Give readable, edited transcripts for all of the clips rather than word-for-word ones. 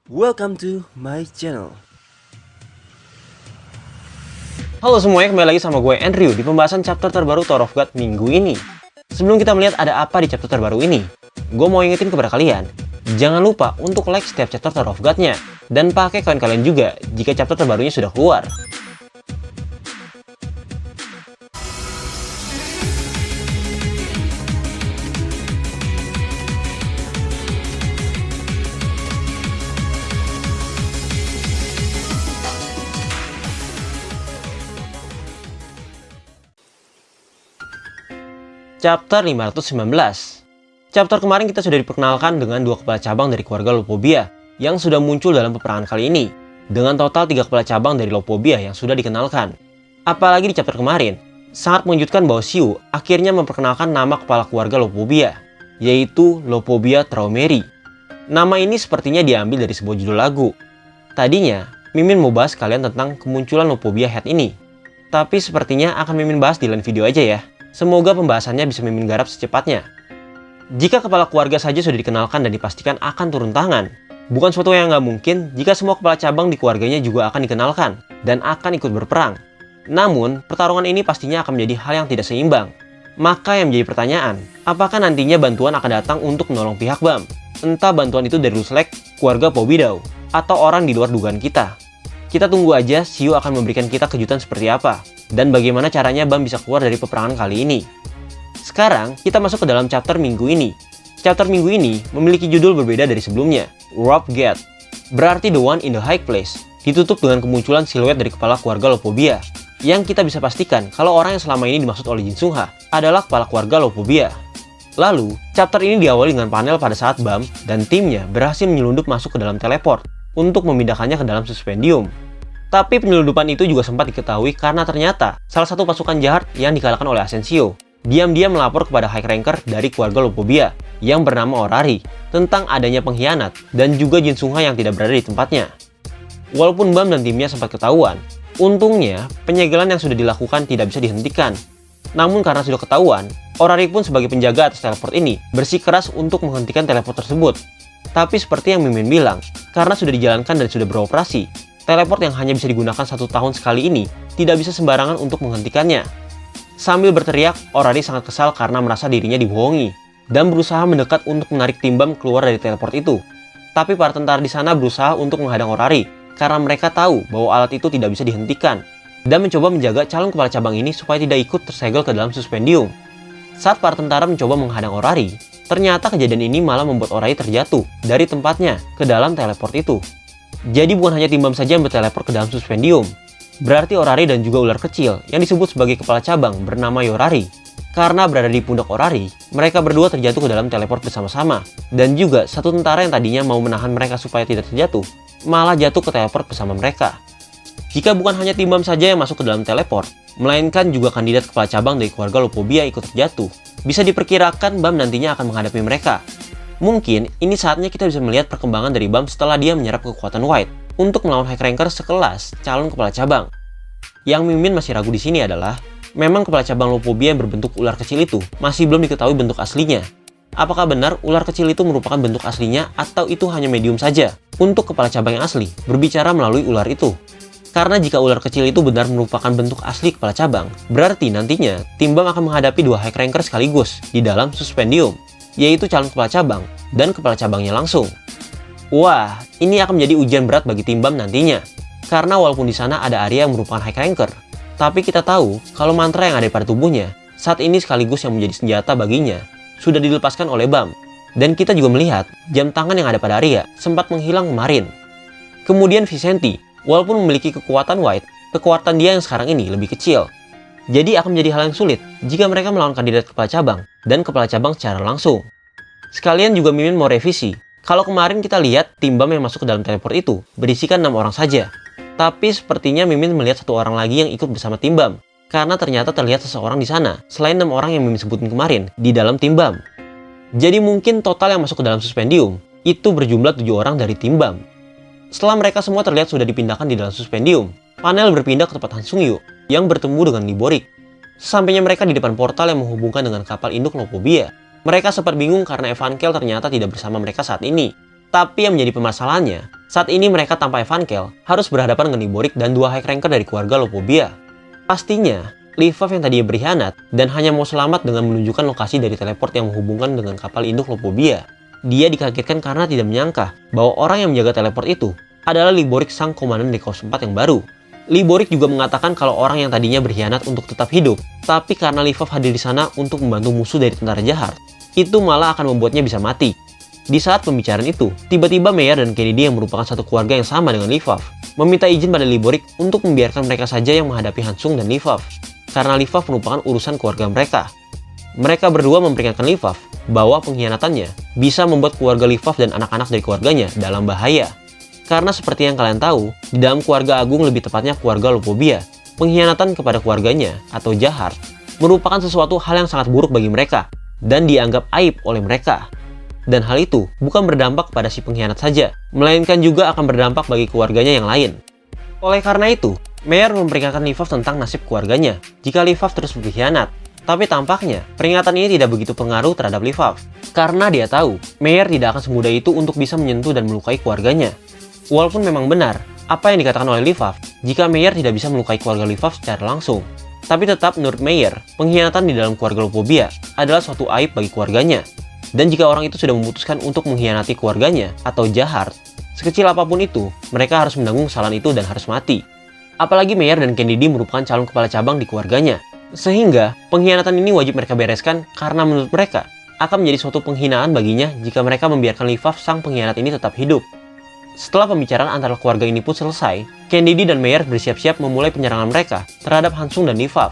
Welcome to my channel. Halo semuanya, kembali lagi sama gue Andrew di pembahasan chapter terbaru Tower of God minggu ini. Sebelum kita melihat ada apa di chapter terbaru ini, gue mau ingetin kepada kalian, jangan lupa untuk like setiap chapter Tower of God-nya, dan pakai koin kalian juga jika chapter terbarunya sudah keluar. Chapter 519. Chapter kemarin kita sudah diperkenalkan dengan dua kepala cabang dari keluarga Lopobia yang sudah muncul dalam peperangan kali ini, dengan total 3 kepala cabang dari Lopobia yang sudah dikenalkan. Apalagi di chapter kemarin, sangat mengejutkan bahwa Xiu akhirnya memperkenalkan nama kepala keluarga Lopobia, yaitu Lopobia Traumeri. Nama ini sepertinya diambil dari sebuah judul lagu. Tadinya, Mimin mau bahas kalian tentang kemunculan Lopobia Head ini, tapi sepertinya akan Mimin bahas di lain video aja ya. Semoga pembahasannya bisa Mimin garap secepatnya. Jika kepala keluarga saja sudah dikenalkan dan dipastikan akan turun tangan, bukan suatu yang nggak mungkin jika semua kepala cabang di keluarganya juga akan dikenalkan dan akan ikut berperang. Namun, pertarungan ini pastinya akan menjadi hal yang tidak seimbang. Maka yang menjadi pertanyaan, apakah nantinya bantuan akan datang untuk menolong pihak BAM? Entah bantuan itu dari Ruslek, keluarga Pobidau, atau orang di luar dugaan kita. Kita tunggu aja Xiu akan memberikan kita kejutan seperti apa, dan bagaimana caranya BAM bisa keluar dari peperangan kali ini. Sekarang, kita masuk ke dalam chapter minggu ini. Chapter minggu ini memiliki judul berbeda dari sebelumnya, Rope Gate. Berarti The One in the High Place, ditutup dengan kemunculan siluet dari kepala keluarga Lopobia, yang kita bisa pastikan kalau orang yang selama ini dimaksud oleh Jin Sungha adalah kepala keluarga Lopobia. Lalu, chapter ini diawali dengan panel pada saat BAM dan timnya berhasil menyelundup masuk ke dalam teleport untuk memindahkannya ke dalam suspendium. Tapi penyelundupan itu juga sempat diketahui karena ternyata salah satu pasukan jahat yang dikalahkan oleh Asensio diam-diam melapor kepada high ranker dari keluarga Lopobia yang bernama Orari tentang adanya pengkhianat dan juga Jin Sungha yang tidak berada di tempatnya. Walaupun BAM dan timnya sempat ketahuan, untungnya penyegelan yang sudah dilakukan tidak bisa dihentikan. Namun karena sudah ketahuan, Orari pun sebagai penjaga atas teleport ini bersikeras untuk menghentikan teleport tersebut. Tapi seperti yang Mimin bilang, karena sudah dijalankan dan sudah beroperasi, teleport yang hanya bisa digunakan 1 tahun sekali ini tidak bisa sembarangan untuk menghentikannya. Sambil berteriak, Orari sangat kesal karena merasa dirinya dibohongi dan berusaha mendekat untuk menarik tim BAM keluar dari teleport itu. Tapi para tentara di sana berusaha untuk menghadang Orari karena mereka tahu bahwa alat itu tidak bisa dihentikan dan mencoba menjaga calon kepala cabang ini supaya tidak ikut tersegel ke dalam suspendium. Saat para tentara mencoba menghadang Orari, ternyata kejadian ini malah membuat Orari terjatuh dari tempatnya ke dalam teleport itu. Jadi bukan hanya tim BAM saja yang berteleport ke dalam suspendium. Berarti Orari dan juga ular kecil yang disebut sebagai kepala cabang bernama Yorari. Karena berada di pundak Orari, mereka berdua terjatuh ke dalam teleport bersama-sama. Dan juga satu tentara yang tadinya mau menahan mereka supaya tidak terjatuh, malah jatuh ke teleport bersama mereka. Jika bukan hanya tim BAM saja yang masuk ke dalam teleport, melainkan juga kandidat kepala cabang dari keluarga Lopobia ikut terjatuh, bisa diperkirakan BAM nantinya akan menghadapi mereka. Mungkin ini saatnya kita bisa melihat perkembangan dari BAM setelah dia menyerap kekuatan White untuk melawan high ranker sekelas calon kepala cabang. Yang Mimin masih ragu di sini adalah, memang kepala cabang Lopobia yang berbentuk ular kecil itu masih belum diketahui bentuk aslinya. Apakah benar ular kecil itu merupakan bentuk aslinya atau itu hanya medium saja untuk kepala cabang yang asli berbicara melalui ular itu? Karena jika ular kecil itu benar merupakan bentuk asli kepala cabang, berarti nantinya tim BAM akan menghadapi 2 high ranker sekaligus di dalam suspendium, yaitu calon kepala cabang dan kepala cabangnya langsung. Wah, ini akan menjadi ujian berat bagi tim BAM nantinya. Karena walaupun di sana ada Arya yang merupakan high ranker, tapi kita tahu kalau mantra yang ada pada tubuhnya saat ini sekaligus yang menjadi senjata baginya sudah dilepaskan oleh BAM. Dan kita juga melihat jam tangan yang ada pada Arya sempat menghilang kemarin. Kemudian Vicenti, walaupun memiliki kekuatan White, kekuatan dia yang sekarang ini lebih kecil. Jadi akan menjadi hal yang sulit jika mereka melawan kandidat kepala cabang dan kepala cabang secara langsung. Sekalian juga Mimin mau revisi. Kalau kemarin kita lihat tim BAM yang masuk ke dalam teleport itu berisikan 6 orang saja. Tapi sepertinya Mimin melihat 1 orang lagi yang ikut bersama tim BAM. Karena ternyata terlihat seseorang di sana selain 6 orang yang Mimin sebutin kemarin di dalam tim BAM. Jadi mungkin total yang masuk ke dalam suspendium itu berjumlah 7 orang dari tim BAM. Setelah mereka semua terlihat sudah dipindahkan di dalam suspendium, panel berpindah ke tempat Han Sung-yu yang bertemu dengan Lee Borik. Sesampainya mereka di depan portal yang menghubungkan dengan kapal induk Lopobia, mereka sempat bingung karena Evankel ternyata tidak bersama mereka saat ini. Tapi yang menjadi permasalahannya, Saat ini mereka tanpa Evankel harus berhadapan dengan Liborik dan dua high ranker dari keluarga Lopobia. Pastinya, Livav yang tadinya berkhianat dan hanya mau selamat dengan menunjukkan lokasi dari teleport yang menghubungkan dengan kapal induk Lopobia. Dia dikagetkan karena tidak menyangka bahwa orang yang menjaga teleport itu adalah Liborik, sang komandan dari Kaos 4 yang baru. Liborik juga mengatakan kalau orang yang tadinya berkhianat untuk tetap hidup, tapi karena Livav hadir di sana untuk membantu musuh dari tentara jahat, itu malah akan membuatnya bisa mati. Di saat pembicaraan itu, tiba-tiba Meyer dan Kennedy yang merupakan satu keluarga yang sama dengan Livav, meminta izin pada Liborik untuk membiarkan mereka saja yang menghadapi Hansung dan Livav, karena Livav merupakan urusan keluarga mereka. Mereka berdua memperingatkan Livav bahwa pengkhianatannya bisa membuat keluarga Livav dan anak-anak dari keluarganya dalam bahaya. Karena seperti yang kalian tahu, di dalam keluarga agung, lebih tepatnya keluarga Lopobia, pengkhianatan kepada keluarganya atau jahat merupakan sesuatu hal yang sangat buruk bagi mereka dan dianggap aib oleh mereka. Dan hal itu bukan berdampak pada si pengkhianat saja, melainkan juga akan berdampak bagi keluarganya yang lain. Oleh karena itu, Meyer memperingatkan Livav tentang nasib keluarganya jika Livav terus berkhianat. Tapi tampaknya peringatan ini tidak begitu pengaruh terhadap Livav, karena dia tahu Meyer tidak akan semudah itu untuk bisa menyentuh dan melukai keluarganya. Walaupun memang benar apa yang dikatakan oleh Livav jika Meyer tidak bisa melukai keluarga Livav secara langsung, tapi tetap menurut Meyer, pengkhianatan di dalam keluarga Lopobia adalah suatu aib bagi keluarganya. Dan jika orang itu sudah memutuskan untuk mengkhianati keluarganya atau jahat, sekecil apapun itu, mereka harus menanggung kesalahan itu dan harus mati. Apalagi Meyer dan Kennedy merupakan calon kepala cabang di keluarganya, sehingga pengkhianatan ini wajib mereka bereskan karena menurut mereka akan menjadi suatu penghinaan baginya jika mereka membiarkan Livav, sang pengkhianat ini, tetap hidup. Setelah pembicaraan antara keluarga ini pun selesai, Kennedy dan Meyer bersiap-siap memulai penyerangan mereka terhadap Hansung dan Livav.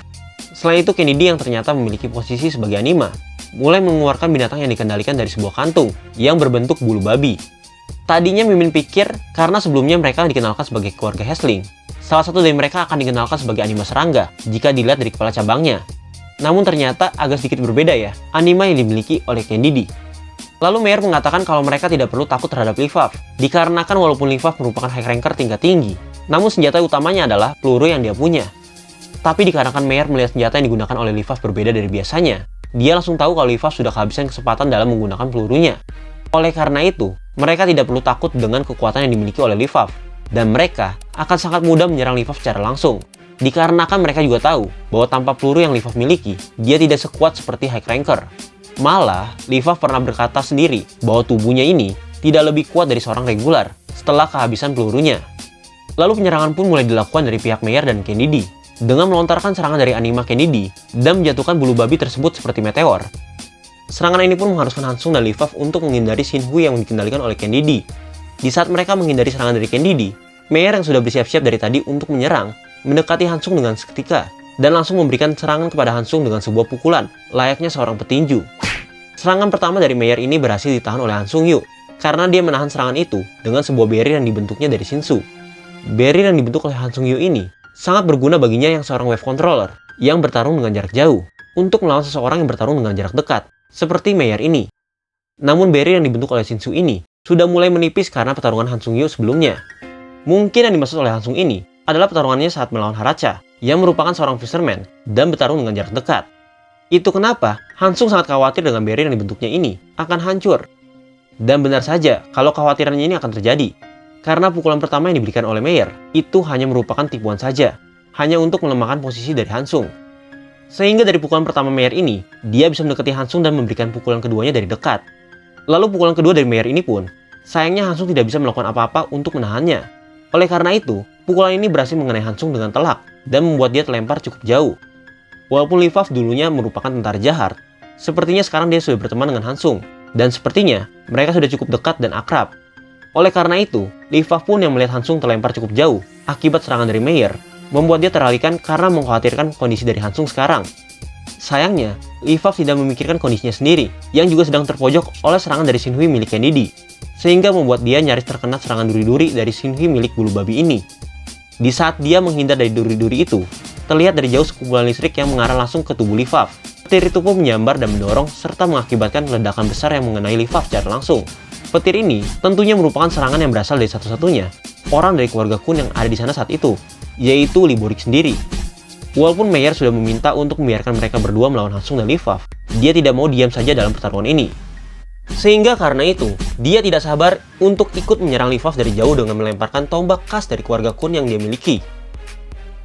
Selain itu, Kennedy yang ternyata memiliki posisi sebagai anima, mulai mengeluarkan binatang yang dikendalikan dari sebuah kantung yang berbentuk bulu babi. Tadinya Mimin pikir karena sebelumnya mereka dikenalkan sebagai keluarga Hesling, salah satu dari mereka akan dikenalkan sebagai anima serangga jika dilihat dari kepala cabangnya. Namun ternyata agak sedikit berbeda ya, anima yang dimiliki oleh Kennedy. Lalu Meyer mengatakan kalau mereka tidak perlu takut terhadap Livav, dikarenakan walaupun Livav merupakan high ranker tingkat tinggi, namun senjata utamanya adalah peluru yang dia punya. Tapi dikarenakan Meyer melihat senjata yang digunakan oleh Livav berbeda dari biasanya, dia langsung tahu kalau Livav sudah kehabisan kesempatan dalam menggunakan pelurunya. Oleh karena itu, mereka tidak perlu takut dengan kekuatan yang dimiliki oleh Livav, dan mereka akan sangat mudah menyerang Livav secara langsung. Dikarenakan mereka juga tahu bahwa tanpa peluru yang Livav miliki, dia tidak sekuat seperti high ranker. Malah, Livav pernah berkata sendiri bahwa tubuhnya ini tidak lebih kuat dari seorang regular setelah kehabisan pelurunya. Lalu penyerangan pun mulai dilakukan dari pihak Meyer dan Kennedy, dengan melontarkan serangan dari anima Kennedy dan menjatuhkan bulu babi tersebut seperti meteor. Serangan ini pun mengharuskan Hansung dan Livav untuk menghindari Shinhui yang dikendalikan oleh Kennedy. Di saat mereka menghindari serangan dari Kennedy, Meyer yang sudah bersiap-siap dari tadi untuk menyerang, mendekati Hansung dengan seketika, dan langsung memberikan serangan kepada Hansung dengan sebuah pukulan, layaknya seorang petinju. Serangan pertama dari Meyer ini berhasil ditahan oleh Hansung Yu, karena dia menahan serangan itu dengan sebuah barrier yang dibentuknya dari Shinsu. Barrier yang dibentuk oleh Hansung Yu ini sangat berguna baginya yang seorang wave controller yang bertarung dengan jarak jauh untuk melawan seseorang yang bertarung dengan jarak dekat, seperti Meyer ini. Namun barrier yang dibentuk oleh Shinsu ini sudah mulai menipis karena pertarungan Hansung Yu sebelumnya. Mungkin yang dimaksud oleh Hansung ini adalah pertarungannya saat melawan Haracha, yang merupakan seorang fisherman dan bertarung dengan jarak dekat. Itu kenapa Hansung sangat khawatir dengan barrier yang dibentuknya ini akan hancur. Dan benar saja kalau kekhawatirannya ini akan terjadi, karena pukulan pertama yang diberikan oleh Meyer itu hanya merupakan tipuan saja, hanya untuk melemahkan posisi dari Hansung. Sehingga dari pukulan pertama Meyer ini, dia bisa mendekati Hansung dan memberikan pukulan keduanya dari dekat. Lalu pukulan kedua dari Meyer ini pun, sayangnya Hansung tidak bisa melakukan apa-apa untuk menahannya. Oleh karena itu, pukulan ini berhasil mengenai Hansung dengan telak dan membuat dia terlempar cukup jauh. Walaupun Livav dulunya merupakan tentara jahat, sepertinya sekarang dia sudah berteman dengan Hansung, dan sepertinya mereka sudah cukup dekat dan akrab. Oleh karena itu, Livav pun yang melihat Hansung terlempar cukup jauh akibat serangan dari Meyer, membuat dia teralihkan karena mengkhawatirkan kondisi dari Hansung sekarang. Sayangnya, Livav tidak memikirkan kondisinya sendiri, yang juga sedang terpojok oleh serangan dari Shinhui milik Kennedy, sehingga membuat dia nyaris terkena serangan duri-duri dari Shinhui milik bulu babi ini. Di saat dia menghindar dari duri-duri itu, terlihat dari jauh sekumpulan listrik yang mengarah langsung ke tubuh Livav. Petir itu pun menyambar dan mendorong serta mengakibatkan ledakan besar yang mengenai Livav secara langsung. Petir ini tentunya merupakan serangan yang berasal dari satu-satunya orang dari keluarga Kun yang ada di sana saat itu, yaitu Liborik sendiri. Walaupun Meyer sudah meminta untuk membiarkan mereka berdua melawan Hansung dan Livav, dia tidak mau diam saja dalam pertarungan ini. Sehingga karena itu, dia tidak sabar untuk ikut menyerang Lvov dari jauh dengan melemparkan tombak khas dari keluarga Khun yang dia miliki.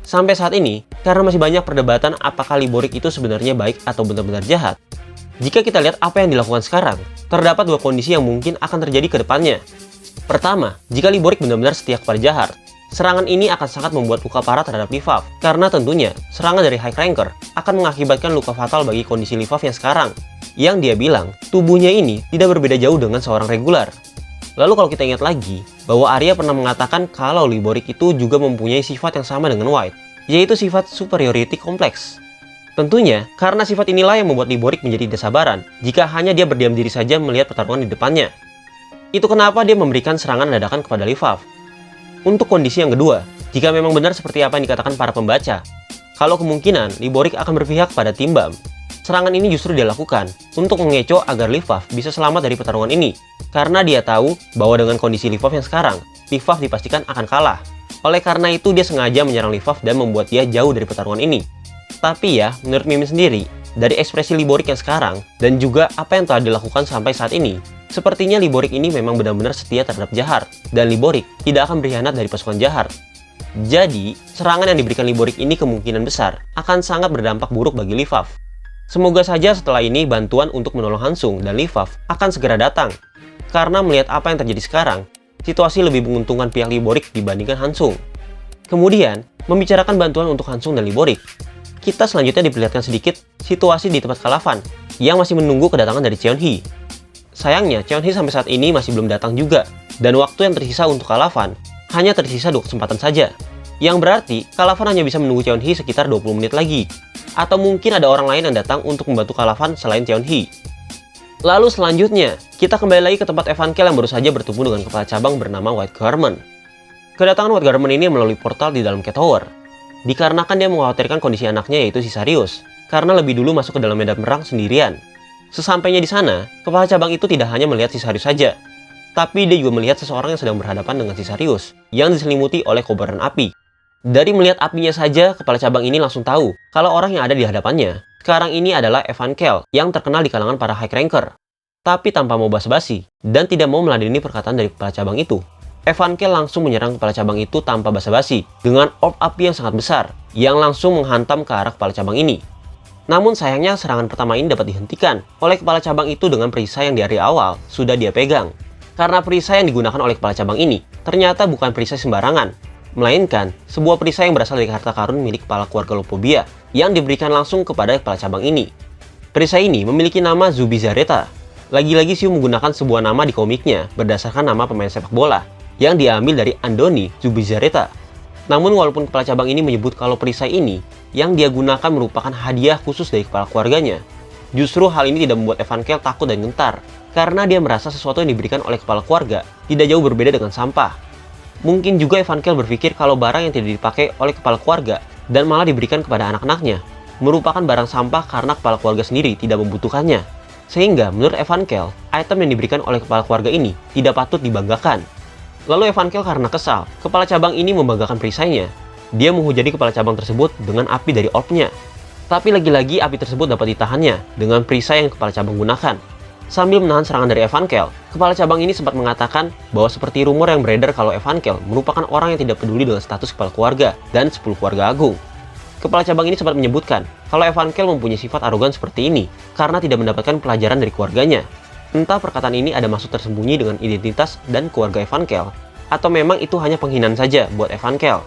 Sampai saat ini, karena masih banyak perdebatan apakah Liborik itu sebenarnya baik atau benar-benar jahat. Jika kita lihat apa yang dilakukan sekarang, terdapat dua kondisi yang mungkin akan terjadi ke depannya. Pertama, jika Liborik benar-benar setia kepada Jahar, serangan ini akan sangat membuat luka parah terhadap Lvov, karena tentunya serangan dari High Ranker akan mengakibatkan luka fatal bagi kondisi Lvov yang sekarang. Yang dia bilang, tubuhnya ini tidak berbeda jauh dengan seorang regular. Lalu kalau kita ingat lagi, bahwa Arya pernah mengatakan kalau Liborik itu juga mempunyai sifat yang sama dengan White, yaitu sifat superiority kompleks. Tentunya, karena sifat inilah yang membuat Liborik menjadi tidak sabaran jika hanya dia berdiam diri saja melihat pertarungan di depannya. Itu kenapa dia memberikan serangan dadakan kepada Lvov. Untuk kondisi yang kedua, jika memang benar seperti apa yang dikatakan para pembaca, kalau kemungkinan Liborik akan berpihak pada Tim Bam, serangan ini justru dia lakukan untuk mengecoh agar Lvov bisa selamat dari pertarungan ini, karena dia tahu bahwa dengan kondisi Lvov yang sekarang, Lvov dipastikan akan kalah. Oleh karena itu dia sengaja menyerang Lvov dan membuat dia jauh dari pertarungan ini. Tapi ya, menurut Mimin sendiri, dari ekspresi Liborik yang sekarang, dan juga apa yang telah dilakukan sampai saat ini, sepertinya Liborik ini memang benar-benar setia terhadap Jahar, dan Liborik tidak akan berkhianat dari pasukan Jahar. Jadi, serangan yang diberikan Liborik ini kemungkinan besar akan sangat berdampak buruk bagi Lvov. Semoga saja setelah ini bantuan untuk menolong Hansung dan Lvov akan segera datang. Karena melihat apa yang terjadi sekarang, situasi lebih menguntungkan pihak Liborik dibandingkan Hansung. Kemudian, membicarakan bantuan untuk Hansung dan Liborik, kita selanjutnya diperlihatkan sedikit situasi di tempat Kalavan yang masih menunggu kedatangan dari Cheonhee. Sayangnya, Cheonhee sampai saat ini masih belum datang juga, dan waktu yang tersisa untuk Kalavan hanya tersisa 2 kesempatan saja. Yang berarti, Kalavan hanya bisa menunggu Cheonhee sekitar 20 menit lagi. Atau mungkin ada orang lain yang datang untuk membantu Kalavan selain Cheonhee. Lalu selanjutnya, kita kembali lagi ke tempat Evankel yang baru saja bertemu dengan kepala cabang bernama White Garment. Kedatangan White Garment ini melalui portal di dalam Cat Tower, dikarenakan dia mengkhawatirkan kondisi anaknya yaitu Cisarius, karena lebih dulu masuk ke dalam medan perang sendirian. Sesampainya di sana, kepala cabang itu tidak hanya melihat Cisarius saja, tapi dia juga melihat seseorang yang sedang berhadapan dengan Cisarius, yang diselimuti oleh kobaran api. Dari melihat apinya saja, kepala cabang ini langsung tahu kalau orang yang ada di hadapannya sekarang ini adalah Evankel yang terkenal di kalangan para High Ranker. Tapi tanpa mau basa-basi dan tidak mau meladeni perkataan dari kepala cabang itu, Evankel langsung menyerang kepala cabang itu tanpa basa-basi dengan orb api yang sangat besar yang langsung menghantam ke arah kepala cabang ini. Namun sayangnya serangan pertama ini dapat dihentikan oleh kepala cabang itu dengan perisai yang di hari awal sudah dia pegang. Karena perisai yang digunakan oleh kepala cabang ini ternyata bukan perisai sembarangan, melainkan sebuah perisai yang berasal dari harta karun milik kepala keluarga Lopobia yang diberikan langsung kepada kepala cabang ini. Perisai ini memiliki nama Zubizarreta. Lagi-lagi Siu menggunakan sebuah nama di komiknya berdasarkan nama pemain sepak bola yang diambil dari Andoni Zubizarreta. Namun walaupun kepala cabang ini menyebut kalau perisai ini yang dia gunakan merupakan hadiah khusus dari kepala keluarganya, justru hal ini tidak membuat Evankel takut dan gentar karena dia merasa sesuatu yang diberikan oleh kepala keluarga tidak jauh berbeda dengan sampah. Mungkin juga Evankel berpikir kalau barang yang tidak dipakai oleh kepala keluarga dan malah diberikan kepada anak-anaknya merupakan barang sampah karena kepala keluarga sendiri tidak membutuhkannya. Sehingga menurut Evankel, item yang diberikan oleh kepala keluarga ini tidak patut dibanggakan. Lalu Evankel karena kesal, kepala cabang ini membanggakan perisainya. Dia menghujani kepala cabang tersebut dengan api dari orbnya. Tapi lagi-lagi api tersebut dapat ditahannya dengan perisai yang kepala cabang gunakan. Sambil menahan serangan dari Evankel, kepala cabang ini sempat mengatakan bahwa seperti rumor yang beredar kalau Evankel merupakan orang yang tidak peduli dengan status kepala keluarga dan 10 keluarga agung. Kepala cabang ini sempat menyebutkan kalau Evankel mempunyai sifat arogan seperti ini karena tidak mendapatkan pelajaran dari keluarganya. Entah perkataan ini ada maksud tersembunyi dengan identitas dan keluarga Evankel, atau memang itu hanya penghinaan saja buat Evankel.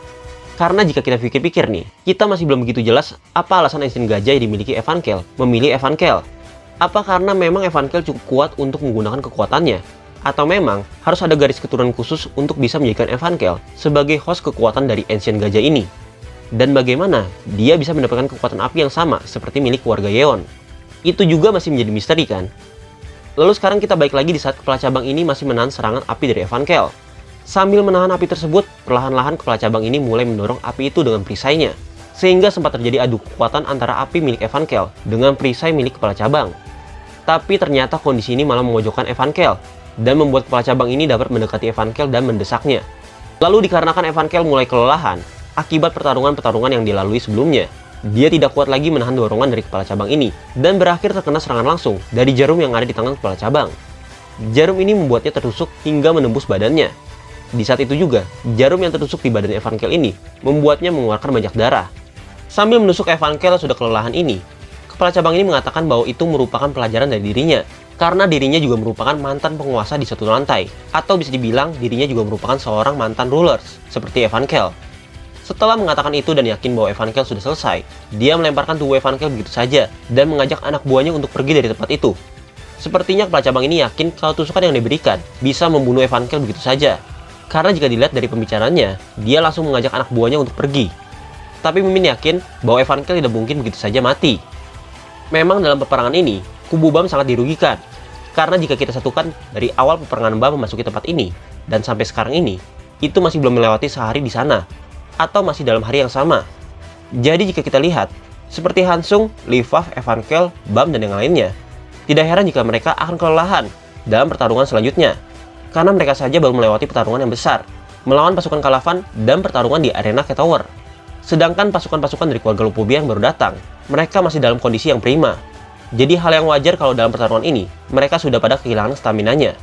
Karena jika kita pikir-pikir nih, kita masih belum begitu jelas apa alasan Ancient Gajah yang dimiliki Evankel memilih Evankel. Apa karena memang Evankel cukup kuat untuk menggunakan kekuatannya? Atau memang harus ada garis keturunan khusus untuk bisa menjadikan Evankel sebagai host kekuatan dari Ancient Gajah ini? Dan bagaimana dia bisa mendapatkan kekuatan api yang sama seperti milik keluarga Yeon? Itu juga masih menjadi misteri kan? Lalu sekarang kita balik lagi di saat kepala cabang ini masih menahan serangan api dari Evankel. Sambil menahan api tersebut, perlahan-lahan kepala cabang ini mulai mendorong api itu dengan perisainya. Sehingga sempat terjadi adu kekuatan antara api milik Evankel dengan perisai milik kepala cabang. Tapi ternyata kondisi ini malah memojokkan Evankel dan membuat kepala cabang ini dapat mendekati Evankel dan mendesaknya. Lalu dikarenakan Evankel mulai kelelahan akibat pertarungan-pertarungan yang dilalui sebelumnya, dia tidak kuat lagi menahan dorongan dari kepala cabang ini dan berakhir terkena serangan langsung dari jarum yang ada di tangan kepala cabang. Jarum ini membuatnya tertusuk hingga menembus badannya. Di saat itu juga, jarum yang tertusuk di badan Evankel ini membuatnya mengeluarkan banyak darah. Sambil menusuk Evankel yang sudah kelelahan ini, kepala cabang ini mengatakan bahwa itu merupakan pelajaran dari dirinya, karena dirinya juga merupakan mantan penguasa di satu lantai, atau bisa dibilang dirinya juga merupakan seorang mantan rulers, seperti Evankel. Setelah mengatakan itu dan yakin bahwa Evankel sudah selesai, dia melemparkan tubuh Evankel begitu saja dan mengajak anak buahnya untuk pergi dari tempat itu. Sepertinya kepala cabang ini yakin kalau tusukan yang diberikan bisa membunuh Evankel begitu saja. Karena jika dilihat dari pembicaranya, dia langsung mengajak anak buahnya untuk pergi. Tapi Mimin yakin bahwa Evankel tidak mungkin begitu saja mati. Memang dalam peperangan ini, kubu Bam sangat dirugikan. Karena jika kita satukan dari awal peperangan Bam memasuki tempat ini, dan sampai sekarang ini, itu masih belum melewati sehari di sana, atau masih dalam hari yang sama. Jadi jika kita lihat, seperti Hansung, Livaf, Evankel, Bam, dan yang lainnya, tidak heran jika mereka akan kelelahan dalam pertarungan selanjutnya. Karena mereka saja baru melewati pertarungan yang besar, melawan pasukan Kalavan dan pertarungan di arena K-Tower. Sedangkan pasukan-pasukan dari keluarga Lopobia yang baru datang, mereka masih dalam kondisi yang prima. Jadi hal yang wajar kalau dalam pertarungan ini, mereka sudah pada kehilangan staminanya.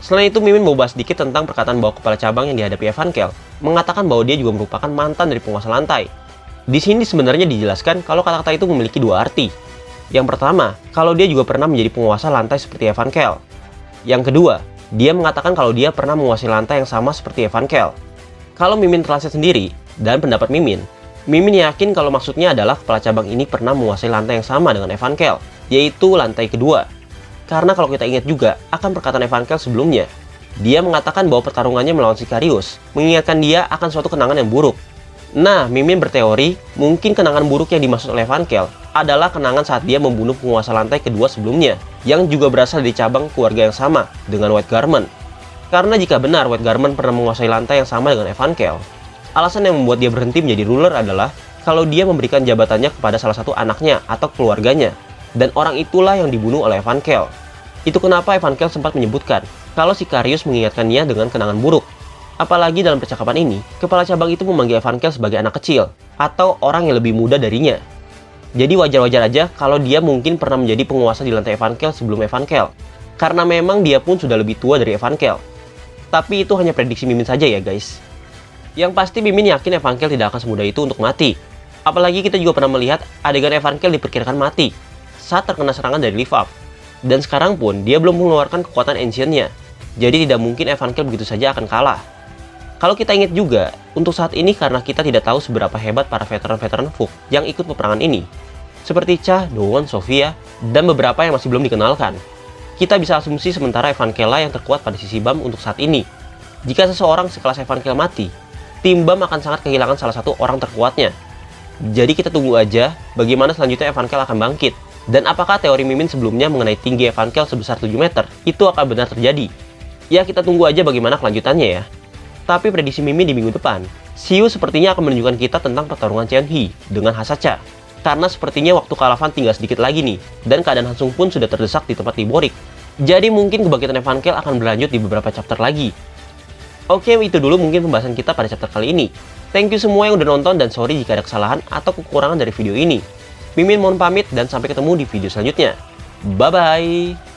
Selain itu, Mimin mau bahas sedikit tentang perkataan bahwa kepala cabang yang dihadapi Evankel mengatakan bahwa dia juga merupakan mantan dari penguasa lantai. Di sini sebenarnya dijelaskan kalau kata-kata itu memiliki dua arti. Yang pertama, kalau dia juga pernah menjadi penguasa lantai seperti Evankel. Yang kedua, dia mengatakan kalau dia pernah menguasai lantai yang sama seperti Evankel. Kalau Mimin translate sendiri, dan pendapat Mimin yakin kalau maksudnya adalah kepala cabang ini pernah menguasai lantai yang sama dengan Evankel, yaitu lantai kedua. Karena kalau kita ingat juga akan perkataan Evankel sebelumnya, dia mengatakan bahwa pertarungannya melawan Sicarius mengingatkan dia akan suatu kenangan yang buruk. Nah, Mimin berteori mungkin kenangan buruk yang dimaksud oleh Evankel adalah kenangan saat dia membunuh penguasa lantai kedua sebelumnya, yang juga berasal dari cabang keluarga yang sama dengan White Garment. Karena jika benar White Garment pernah menguasai lantai yang sama dengan Evankel, alasan yang membuat dia berhenti menjadi ruler adalah kalau dia memberikan jabatannya kepada salah satu anaknya atau keluarganya, dan orang itulah yang dibunuh oleh Evankel. Itu kenapa Evankel sempat menyebutkan kalau Sicarius mengingatkannya dengan kenangan buruk. Apalagi dalam percakapan ini, kepala cabang itu memanggil Evankel sebagai anak kecil, atau orang yang lebih muda darinya. Jadi wajar-wajar aja kalau dia mungkin pernah menjadi penguasa di lantai Evankel sebelum Evankel, karena memang dia pun sudah lebih tua dari Evankel. Tapi itu hanya prediksi Mimin saja ya guys. Yang pasti Mimin yakin Evankel tidak akan semudah itu untuk mati. Apalagi kita juga pernah melihat adegan Evankel diperkirakan mati saat terkena serangan dari Livaf. Dan sekarang pun dia belum mengeluarkan kekuatan Ancient-nya. Jadi tidak mungkin Evankel begitu saja akan kalah. Kalau kita ingat juga, untuk saat ini karena kita tidak tahu seberapa hebat para veteran-veteran Fuk yang ikut peperangan ini, seperti Cha, Dowon, Sofia, dan beberapa yang masih belum dikenalkan, kita bisa asumsi sementara Evankel lah yang terkuat pada sisi Bam untuk saat ini. Jika seseorang sekelas Evankel mati, tim Bam akan sangat kehilangan salah satu orang terkuatnya. Jadi kita tunggu aja bagaimana selanjutnya Evankel akan bangkit, dan apakah teori Mimin sebelumnya mengenai tinggi Evankel sebesar 7 meter itu akan benar terjadi. Ya kita tunggu aja bagaimana kelanjutannya ya. Tapi prediksi Mimin di minggu depan, Siu sepertinya akan menunjukkan kita tentang pertarungan Cheonhee dengan Hasacha. Karena sepertinya waktu Kalavan tinggal sedikit lagi nih, dan keadaan Hansung pun sudah terdesak di tempat Liborik. Jadi mungkin kebangkitan Evankel akan berlanjut di beberapa chapter lagi. Oke, itu dulu mungkin pembahasan kita pada chapter kali ini. Thank you semua yang udah nonton dan sorry jika ada kesalahan atau kekurangan dari video ini. Mimin mohon pamit dan sampai ketemu di video selanjutnya. Bye-bye!